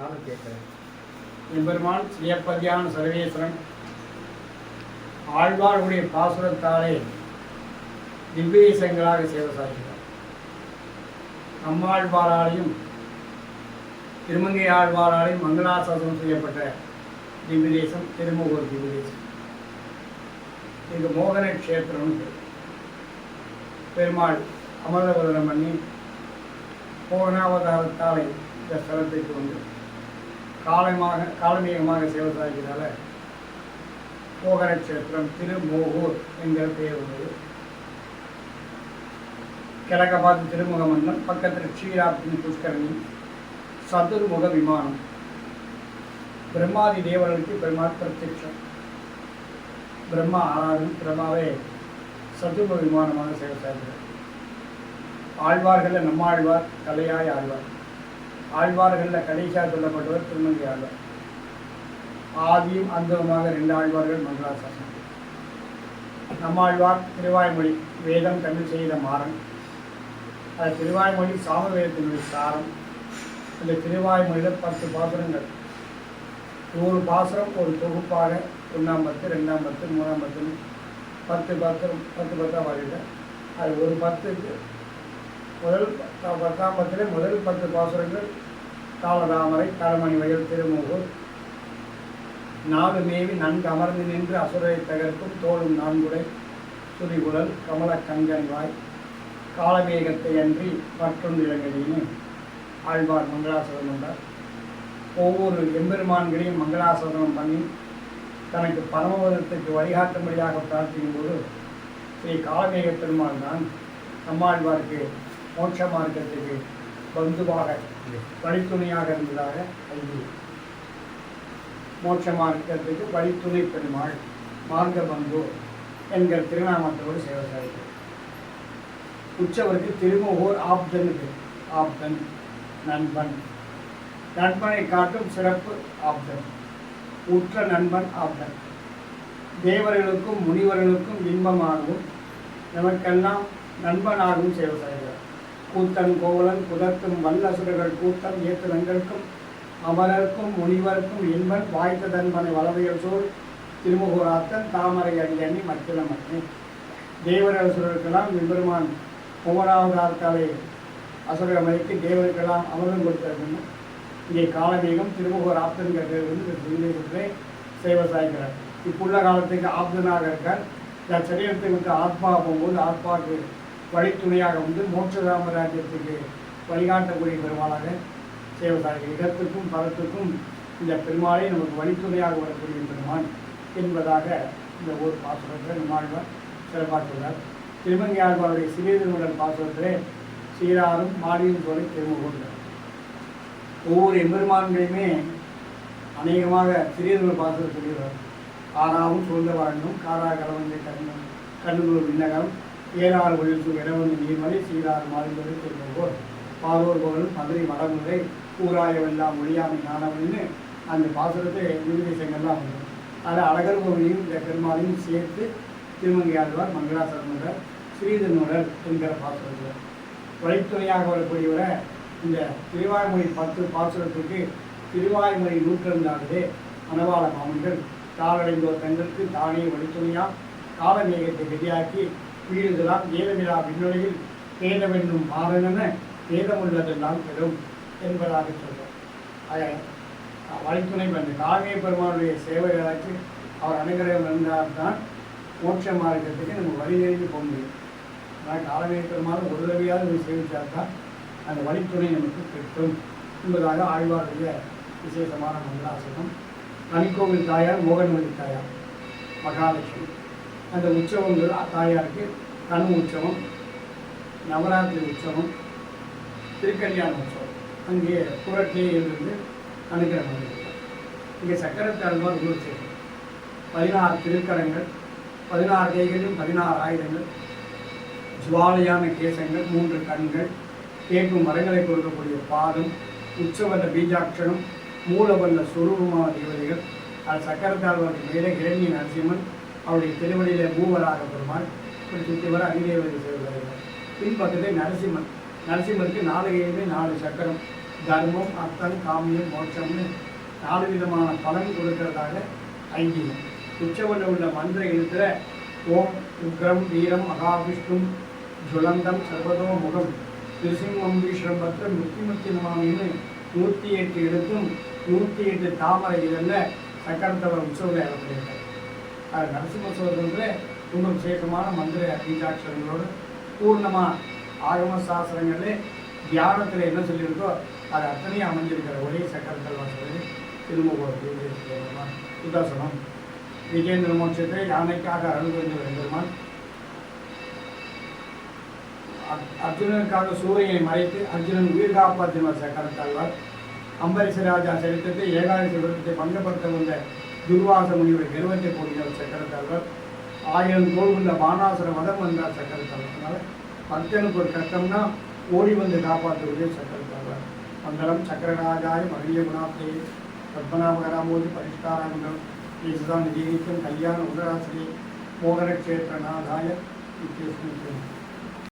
நானும் கேட்குறேன். எம்பெருமான் சிவப்பதியான சர்வேஸ்வரன் ஆழ்வார்களுடைய பாசுரத்தாலே திவ்யதேசங்களாக சேவை சாதிக்கிறார். நம்மாழ்வாராலையும் திருமங்கை ஆழ்வாராலையும் மங்களாசாசனம் செய்யப்பட்ட திவ்யதேசம் திருமுகூர் திவ்யதேசம். இது மோகன கஷேத்திரம். பெருமாள் அமரவதனம் பண்ணி மோகனாவதாரத்தாலை இந்த ஸ்தலத்திற்கு வந்து காலமேகமாக சேவை சாதிக்கிறதால மோகன கஷேத்திரம் திருமோகூர் என்கிற பெயர் உள்ளது. கிழக்க பார்த்து திருமுக மண்டலம், பக்கத்தில் க்ஷீராப்தி புஷ்கரணி, சதுர்முக விமானம். பிரம்மாதி தேவர்களுக்கு பெருமாள் பிரத்யட்சம். பிரம்மா ஆராதனை, பிரம்மாவே சதுர்முக விமானமாக சேவை சாதிக்கிறார். ஆழ்வார்களில் நம்மாழ்வார் கலையாய் ஆழ்வார். ஆழ்வார்களில் கடைசியாக சொல்லப்பட்டவர் திருமங்கை ஆழ்வார். ஆதியும் அந்தமாக 2 ஆழ்வார்கள் மங்களாசாசனம். நம்மாழ்வார் திருவாய்மொழி வேதம் தமிழ் செய்த மாறன். அது திருவாய்மொழி சாமவேதத்தினுடைய சாரம். அந்த திருவாய்மொழியில் 10 பாசுரங்கள். ஒரு பாசுரம் ஒரு தொகுப்பாக 1ஆம் பத்து, 2ஆம் பத்து, 3ஆம் பத்துன்னு 10 பாடிட்ட. அது ஒரு 10க்கு முதல் 10ஆம் பத்திலே முதல் 10 பாசுரங்கள் காலதாமரை, தலைமணி வயல், திருமூகூர், 4 மேவி நன்கு அமர்ந்து நின்று அசுரரை தகர்க்கும் தோளும் 4 சுரிகுழல் கமல கங்கன்வாய் காலமேகத்தை அன்றி மற்றொன்று இளங்கடின்னு ஆழ்வார் மங்களாசனம் கொண்டார். ஒவ்வொரு எம்பெருமான்களையும் மங்களாசனம் பண்ணி தனக்கு பரமபதத்துக்கு வழிகாட்டும்படியாக பிரார்த்திக்கும் போது ஸ்ரீ காலமேக பெருமாள் தான் நம்மாழ்வாருக்கு மோட்ச மார்க்கத்துக்கு பந்துவாக வழித்துணையாக இருந்ததாக ஐதீகம். மோட்ச மார்க்கத்துக்கு வழித்துணை பெருமாள் மார்க்க பந்து என்கிற திருநாமத்தோடு சேவை சாதிக்கிறார். உற்சவருக்கு திருமூகூர் ஆப்தன். ஆப்தன் நண்பன். நண்பனை காட்டும் சிறப்பு ஆப்தன். உற்ற நண்பன் ஆப்தன். தேவர்களுக்கும் முனிவர்களுக்கும் இன்பமாகவும் நமக்கெல்லாம் நண்பனாகவும் சேவை செய்கிறார். கூத்தன் கோவலன் குதத்தும் வல்லசுரர்கள் கூட்டம் ஏத்துலங்களுக்கும் அமரர்க்கும் முனிவருக்கும் இன்பன் வாய்த்த தன்பனை வளவையல் சூழ் திருமுகூராத்தன் தாமரை அடியணி மத்தில மத்திய தேவரசுரர்களெல்லாம் எம்பெருமான் 3வது ஆர்த்தாலே அசுரமலைக்கு தேவருக்கெல்லாம் அமர்தம் கொடுத்ததுன்னு இங்கே காலமேகம் திருமுகூர் ஆப்தன்கிற திவ்யதேசத்திலே சேவை சாய்க்கிறார். இப்புள்ள காலத்துக்கு ஆப்தனாக இருக்கார். இந்த சரீரத்தை விட்டு ஆத்மா போகும்போது ஆத்மாவுக்கு வழித்துணையாக வந்து மோட்ச சாம்ராஜ்யத்துக்கு வழிகாட்டக்கூடிய பெருமாளாக சேவை சாய்க்கிறார். இடத்துக்கும் பலத்துக்கும் இந்த பெருமாளை நமக்கு வழித்துணையாக வரக்கூடிய பெருமான் என்பதாக இந்த ஊர் பாசுரத்தில் நம்மாழ்வார் சிறப்பாற்றுள்ளார். திருமங்கை ஆழ்வாருடைய சிறியதனுடன் பாசுரத்திலே சீராரும் மாடியும் சொல்லி திருமுகூர். ஒவ்வொரு எம்பெருமான்களையுமே அநேகமாக சிறியதனுடன் பாசுரம் சொல்லிடுவார். ஆறாவும் சூழ்ந்த வாழ்ந்தும் காரா கலவந்தை கண்ணுநூல் விண்ணகம் ஏறாறு ஒழித்து இடவந்து நீர்மலை சீராறு மாறிந்தொழி திருமுகூர் பாரோர் புகழும் மதுரை மடமுறை ஊராயவெல்லாம் மொழியாமை ஞானம்னு அந்த பாசுரத்தை நிர்தேசங்கள்லாம் வரும். அதில் அழகர் கோவிலையும் இந்த பெருமாளையும் சேர்த்து திருமங்கை ஆழ்வார் மங்களாசரணர் ஸ்ரீதனுடர் என்கிற பாசுரத்தில் வழித்துணையாக வரக்கூடியவரை இந்த திருவாய்மொழி 10 பாசுரத்துக்கு திருவாய்மொழி 102 மணவாள மாமன்கள் தாளடைந்தோர் தங்களுக்கு தானே வழித்துணையாக காலமேகத்தை வெளியாக்கி வீடுதலாம் ஏதமிலா விண்ணுலையில் வேதமென்னும் மாறனென வேதமுள்ளதெல்லாம் பெறும் என்பதாக சொல்கிறார். வழித்துணை பண்ண காலமே பெருமானுடைய சேவைகளாச்சு அவர் அனுகிரகம் இருந்தால்தான் மோட்ச மார்க்கத்துக்கு நம்ம வழி நெருங்கி போக முடியும். ஆனால் காலமே பெருமாள் ஒரு தடவையாவது ஒரு சேவிச்சால்தான் அந்த வழித்துணை நமக்கு கிட்டும் என்பதாக ஆழ்வாருடைய விசேஷமான மங்களாசனம். தனிக்கோவில் தாயார் மோகன்வதி தாயார் மகாலட்சுமி. அந்த உற்சவங்கள் தாயாருக்கு கனு உற்சவம், நவராத்திரி உற்சவம், திருக்கல்யாண உற்சவம். அங்கே புரட்டிலே இருந்து அனுகிரகம். இங்கே சக்கரத்தாழ்வார் உருவச்சேரி 16 திருக்கரங்கள், 16 கைகளிலும் 16 ஆயுதங்கள், ஜுவாலையான கேசங்கள், 3 கண்கள், கேட்கும் மரங்களை கொடுக்கக்கூடிய பாதம், உற்சவல்ல பீஜாட்சரம், மூலவல்ல சுரூபமான தேவதைகள். அது சக்கரத்தாழ்வாருக்கு மேலே இரண்ய நரசிம்மன், அவருடைய திருவடியிலே மூவராக பெருமாள், இப்படி சுற்றி வர அதிதேவதை செய்வார்கள். பின்பக்கத்தை நரசிம்மன். நரசிம்மருக்கு 4 கையிலே 4 சக்கரம், தர்மம், அர்த்தம், காமியம், மோட்சம்னு 4 விதமான பலன் கொடுக்கறதாக ஐதீகம். உச்சவனில் உள்ள மந்திர எழுத்துல ஓம் உக்ரம் வீரம் மகாவிஷ்ணும் ஜுலந்தம் சர்வதோ முகம் திருசிங்கம் வீஸ்வரம் பத்திரம் முத்தி நமாமின்னு 108 எழுத்தும் 108 தாமரை இதழில் சக்கரத்தவர் உற்சவத்தில் ஏற்பட்டிருக்கார். அது நரசிம்மோத்சவத்தில் ரொம்ப விசேஷமான மந்திர பீஜாட்சரங்களோடு பூர்ணமாக ஆகம சாஸ்திரங்களே தியானத்தில் என்ன சொல்லியிருக்கோ அது அத்தனையும் அமைஞ்சிருக்கிற ஒரே சக்கரத்தல் வாசல் திரும்ப சுதாசனம். விஜேந்திர மோட்சத்தை யானைக்காக அருள் புரிந்து பெருமான் அர்ஜுனனுக்காக சூரியனை மறைத்து அர்ஜுனன் உயிர் காப்பாற்றினார் சக்கரத்தாழ்வார். அம்பரீஷராஜா சரித்திரத்தை ஏகாதசி விரதத்தை பங்கப்படுத்த வந்த துர்வாச முனிவர் கர்வத்தை போடுகிறார் சக்கரத்தாழ்வார். 1000 கோல் கொண்ட பானாசுர வதம் வந்தார் சக்கரத்தாழ்வார். அதனால் பக்தனுக்கு ஒரு கஷ்டம்னா ஓடி வந்து காப்பாற்றுவதே சக்கரத்தாழ்வார். மங்களம் சக்கரராஜாய மகிழிய குணாப்தே பத்மநாபகராமோதி பரிஷ்காரமண்டலம் ஈசுதான் நிதிக்கும் கல்யாண உதராசிரியை மோகனக்ஷேத்திரநாதாய நித்தியஸ்மின்